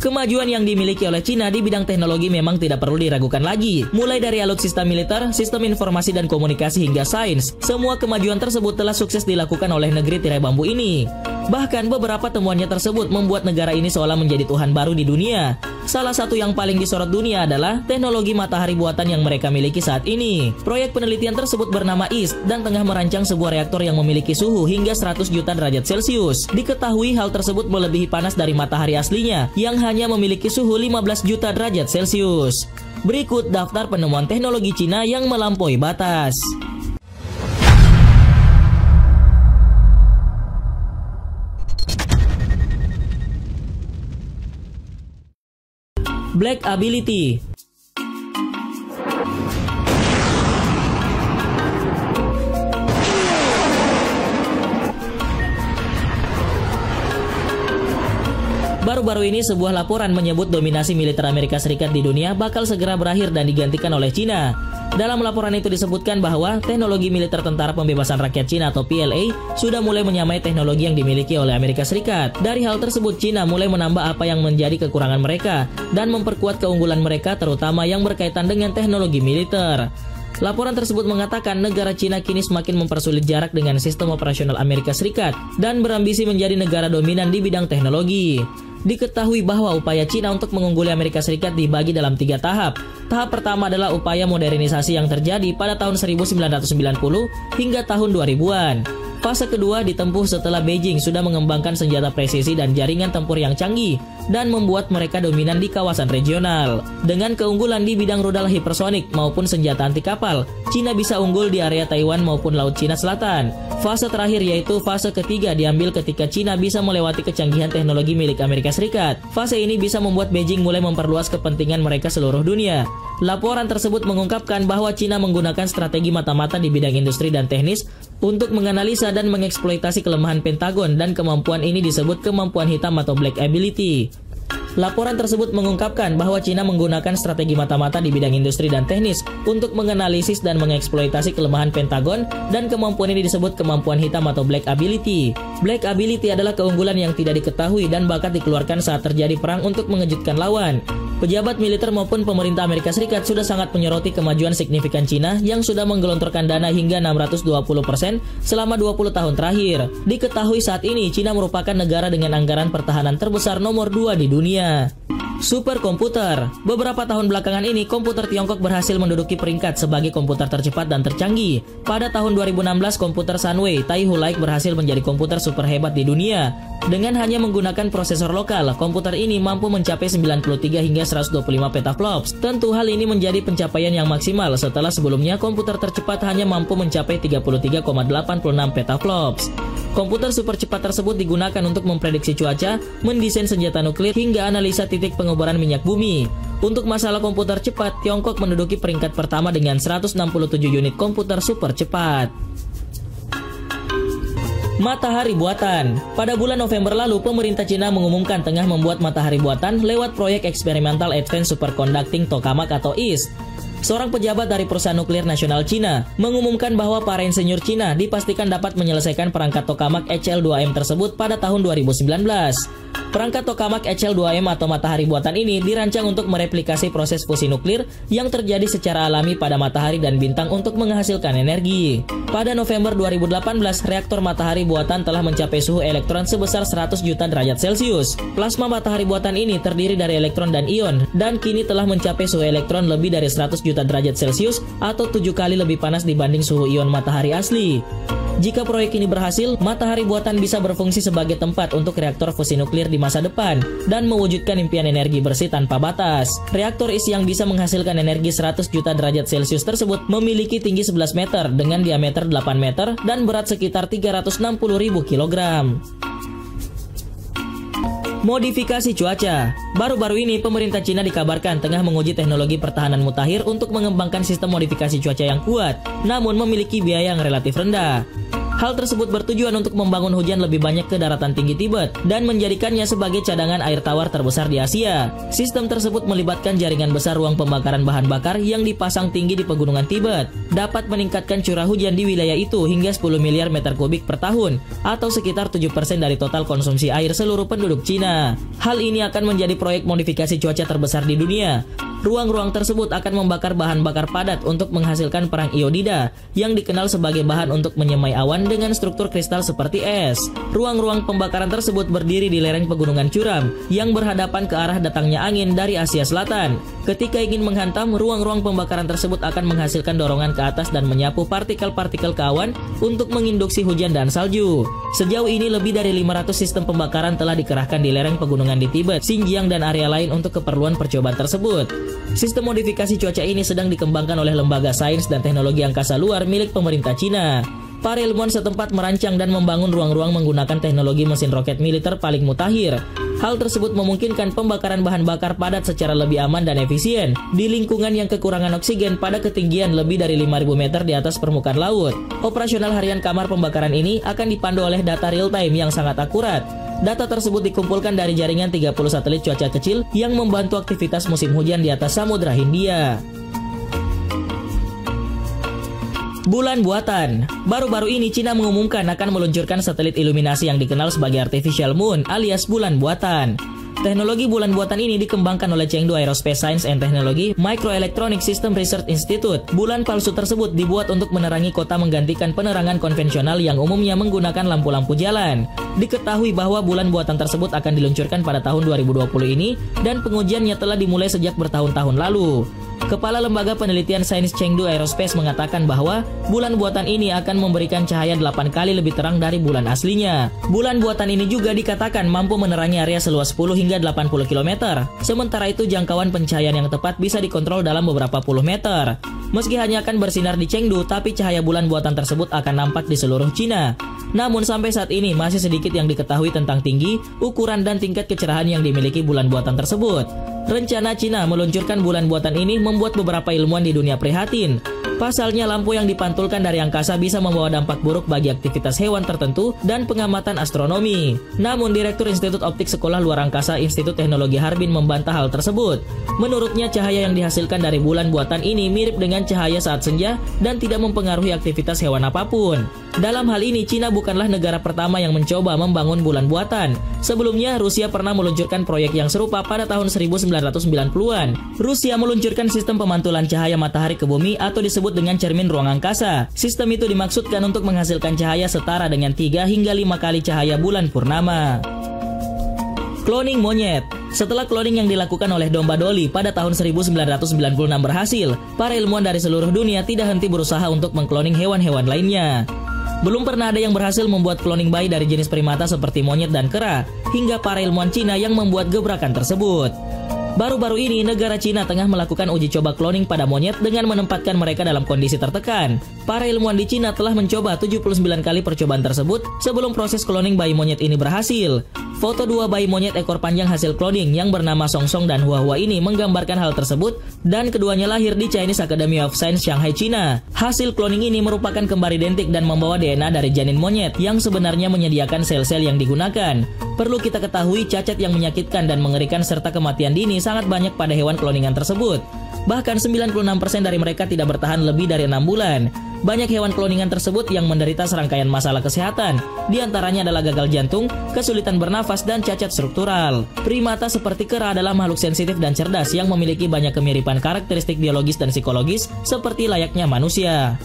Kemajuan yang dimiliki oleh Cina di bidang teknologi memang tidak perlu diragukan lagi. Mulai dari alutsista militer, sistem informasi dan komunikasi hingga sains, semua kemajuan tersebut telah sukses dilakukan oleh negeri tirai bambu ini. Bahkan beberapa temuannya tersebut membuat negara ini seolah menjadi Tuhan baru di dunia. Salah satu yang paling disorot dunia adalah teknologi matahari buatan yang mereka miliki saat ini. Proyek penelitian tersebut bernama EAST dan tengah merancang sebuah reaktor yang memiliki suhu hingga 100 juta derajat Celcius. Diketahui hal tersebut melebihi panas dari matahari aslinya yang hanya memiliki suhu 15 juta derajat Celcius. Berikut daftar penemuan teknologi Cina yang melampaui batas. Black Ability. Baru-baru ini sebuah laporan menyebut dominasi militer Amerika Serikat di dunia bakal segera berakhir dan digantikan oleh Cina. Dalam laporan itu disebutkan bahwa teknologi militer Tentara Pembebasan Rakyat Cina atau PLA sudah mulai menyamai teknologi yang dimiliki oleh Amerika Serikat. Dari hal tersebut, Cina mulai menambah apa yang menjadi kekurangan mereka dan memperkuat keunggulan mereka terutama yang berkaitan dengan teknologi militer. Laporan tersebut mengatakan negara Cina kini semakin mempersulit jarak dengan sistem operasional Amerika Serikat dan berambisi menjadi negara dominan di bidang teknologi. Diketahui bahwa upaya Cina untuk mengungguli Amerika Serikat dibagi dalam 3 tahap. Tahap pertama adalah upaya modernisasi yang terjadi pada tahun 1990 hingga tahun 2000-an. Fase kedua ditempuh setelah Beijing sudah mengembangkan senjata presisi dan jaringan tempur yang canggih dan membuat mereka dominan di kawasan regional. Dengan keunggulan di bidang rudal hipersonik maupun senjata anti kapal, Cina bisa unggul di area Taiwan maupun Laut Cina Selatan. Fase terakhir yaitu fase ketiga diambil ketika Cina bisa melewati kecanggihan teknologi milik Amerika Serikat. Fase ini bisa membuat Beijing mulai memperluas kepentingan mereka seluruh dunia. Laporan tersebut mengungkapkan bahwa Cina menggunakan strategi mata-mata di bidang industri dan teknis untuk menganalisa dan mengeksploitasi kelemahan Pentagon dan kemampuan ini disebut kemampuan hitam atau Black Ability. Laporan tersebut mengungkapkan bahwa Cina menggunakan strategi mata-mata di bidang industri dan teknis untuk menganalisis dan mengeksploitasi kelemahan Pentagon dan kemampuan ini disebut kemampuan hitam atau Black Ability. Black Ability adalah keunggulan yang tidak diketahui dan bakat dikeluarkan saat terjadi perang untuk mengejutkan lawan. Pejabat militer maupun pemerintah Amerika Serikat sudah sangat menyoroti kemajuan signifikan Cina yang sudah menggelontorkan dana hingga 620% selama 20 tahun terakhir. Diketahui saat ini Cina merupakan negara dengan anggaran pertahanan terbesar nomor 2 di dunia. Superkomputer. Beberapa tahun belakangan ini, komputer Tiongkok berhasil menduduki peringkat sebagai komputer tercepat dan tercanggih. Pada tahun 2016, komputer Sunway Taihu Lake berhasil menjadi komputer super hebat di dunia. Dengan hanya menggunakan prosesor lokal, komputer ini mampu mencapai 93 hingga 125 petaflops. Tentu hal ini menjadi pencapaian yang maksimal setelah sebelumnya komputer tercepat hanya mampu mencapai 33,86 petaflops. Komputer super cepat tersebut digunakan untuk memprediksi cuaca, mendesain senjata nuklir, hingga analisa titik pengoboran minyak bumi. Untuk masalah komputer cepat, Tiongkok menduduki peringkat pertama dengan 167 unit komputer super cepat. Matahari buatan. Pada bulan November lalu, pemerintah Cina mengumumkan tengah membuat matahari buatan lewat proyek eksperimental Advanced Superconducting Tokamak atau EAST. Seorang pejabat dari perusahaan nuklir nasional Cina mengumumkan bahwa para insinyur Cina dipastikan dapat menyelesaikan perangkat tokamak HL2M tersebut pada tahun 2019. Perangkat tokamak HL2M atau matahari buatan ini dirancang untuk mereplikasi proses fusi nuklir yang terjadi secara alami pada matahari dan bintang untuk menghasilkan energi. Pada November 2018, reaktor matahari buatan telah mencapai suhu elektron sebesar 100 juta derajat Celcius. Plasma matahari buatan ini terdiri dari elektron dan ion, dan kini telah mencapai suhu elektron lebih dari 100 juta derajat Celcius atau 7 kali lebih panas dibanding suhu ion matahari asli. Jika proyek ini berhasil, matahari buatan bisa berfungsi sebagai tempat untuk reaktor fusi nuklir di masa depan dan mewujudkan impian energi bersih tanpa batas. Reaktor isi yang bisa menghasilkan energi 100 juta derajat Celcius tersebut memiliki tinggi 11 meter dengan diameter 8 meter dan berat sekitar 360.000 kg. Modifikasi cuaca. Baru-baru ini pemerintah Cina dikabarkan tengah menguji teknologi pertahanan mutakhir untuk mengembangkan sistem modifikasi cuaca yang kuat, namun memiliki biaya yang relatif rendah. Hal tersebut bertujuan untuk membangun hujan lebih banyak ke daratan tinggi Tibet dan menjadikannya sebagai cadangan air tawar terbesar di Asia. Sistem tersebut melibatkan jaringan besar ruang pembakaran bahan bakar yang dipasang tinggi di pegunungan Tibet, dapat meningkatkan curah hujan di wilayah itu hingga 10 miliar meter kubik per tahun atau sekitar 7% dari total konsumsi air seluruh penduduk Cina. Hal ini akan menjadi proyek modifikasi cuaca terbesar di dunia. Ruang-ruang tersebut akan membakar bahan bakar padat untuk menghasilkan perang iodida yang dikenal sebagai bahan untuk menyemai awan dengan struktur kristal seperti es. Ruang-ruang pembakaran tersebut berdiri di lereng pegunungan curam yang berhadapan ke arah datangnya angin dari Asia Selatan. Ketika ingin menghantam, ruang-ruang pembakaran tersebut akan menghasilkan dorongan ke atas dan menyapu partikel-partikel ke awan untuk menginduksi hujan dan salju. Sejauh ini lebih dari 500 sistem pembakaran telah dikerahkan di lereng pegunungan di Tibet, Xinjiang dan area lain untuk keperluan percobaan tersebut. Sistem modifikasi cuaca ini sedang dikembangkan oleh Lembaga Sains dan Teknologi Angkasa Luar milik pemerintah Cina. Para ilmuwan setempat merancang dan membangun ruang-ruang menggunakan teknologi mesin roket militer paling mutakhir. Hal tersebut memungkinkan pembakaran bahan bakar padat secara lebih aman dan efisien di lingkungan yang kekurangan oksigen pada ketinggian lebih dari 5.000 meter di atas permukaan laut. Operasional harian kamar pembakaran ini akan dipandu oleh data real-time yang sangat akurat. Data tersebut dikumpulkan dari jaringan 30 satelit cuaca kecil yang membantu aktivitas musim hujan di atas Samudra Hindia. Bulan buatan. Baru-baru ini Cina mengumumkan akan meluncurkan satelit iluminasi yang dikenal sebagai Artificial Moon alias bulan buatan. Teknologi bulan buatan ini dikembangkan oleh Chengdu Aerospace Science and Technology Microelectronic System Research Institute. Bulan palsu tersebut dibuat untuk menerangi kota menggantikan penerangan konvensional yang umumnya menggunakan lampu-lampu jalan. Diketahui bahwa bulan buatan tersebut akan diluncurkan pada tahun 2020 ini dan pengujiannya telah dimulai sejak bertahun-tahun lalu. Kepala Lembaga Penelitian Sains Chengdu Aerospace mengatakan bahwa bulan buatan ini akan memberikan cahaya 8 kali lebih terang dari bulan aslinya. Bulan buatan ini juga dikatakan mampu menerangi area seluas 10 hingga 80 km. Sementara itu jangkauan pencahayaan yang tepat bisa dikontrol dalam beberapa puluh meter. Meski hanya akan bersinar di Chengdu, tapi cahaya bulan buatan tersebut akan nampak di seluruh Cina. Namun sampai saat ini masih sedikit yang diketahui tentang tinggi, ukuran dan tingkat kecerahan yang dimiliki bulan buatan tersebut. Rencana Cina meluncurkan bulan buatan ini membuat beberapa ilmuwan di dunia prihatin. Pasalnya lampu yang dipantulkan dari angkasa bisa membawa dampak buruk bagi aktivitas hewan tertentu dan pengamatan astronomi. Namun Direktur Institut Optik Sekolah Luar Angkasa Institut Teknologi Harbin membantah hal tersebut. Menurutnya cahaya yang dihasilkan dari bulan buatan ini mirip dengan cahaya saat senja dan tidak mempengaruhi aktivitas hewan apapun. Dalam hal ini Cina bukanlah negara pertama yang mencoba membangun bulan buatan. Sebelumnya Rusia pernah meluncurkan proyek yang serupa pada tahun 1990-an. Rusia meluncurkan sistem pemantulan cahaya matahari ke bumi atau disebut dengan cermin ruang angkasa. Sistem itu dimaksudkan untuk menghasilkan cahaya setara dengan 3 hingga 5 kali cahaya bulan purnama. Cloning monyet. Setelah cloning yang dilakukan oleh domba Dolly pada tahun 1996 berhasil, para ilmuwan dari seluruh dunia tidak henti berusaha untuk mengkloning hewan-hewan lainnya. Belum pernah ada yang berhasil membuat cloning bayi dari jenis primata seperti monyet dan kera, hingga para ilmuwan Cina yang membuat gebrakan tersebut. Baru-baru ini, negara Cina tengah melakukan uji coba cloning pada monyet dengan menempatkan mereka dalam kondisi tertekan. Para ilmuwan di Cina telah mencoba 79 kali percobaan tersebut sebelum proses cloning bayi monyet ini berhasil. Foto 2 bayi monyet ekor panjang hasil cloning yang bernama Song Song dan Hua Hua ini menggambarkan hal tersebut dan keduanya lahir di Chinese Academy of Science Shanghai, Cina. Hasil cloning ini merupakan kembar identik dan membawa DNA dari janin monyet yang sebenarnya menyediakan sel-sel yang digunakan. Perlu kita ketahui cacat yang menyakitkan dan mengerikan serta kematian dini sangat banyak pada hewan cloningan tersebut. Bahkan 96% dari mereka tidak bertahan lebih dari 6 bulan. Banyak hewan cloningan tersebut yang menderita serangkaian masalah kesehatan. Di antaranya adalah gagal jantung, kesulitan bernafas, dan cacat struktural. Primata seperti kera adalah makhluk sensitif dan cerdas yang memiliki banyak kemiripan karakteristik biologis dan psikologis seperti layaknya manusia.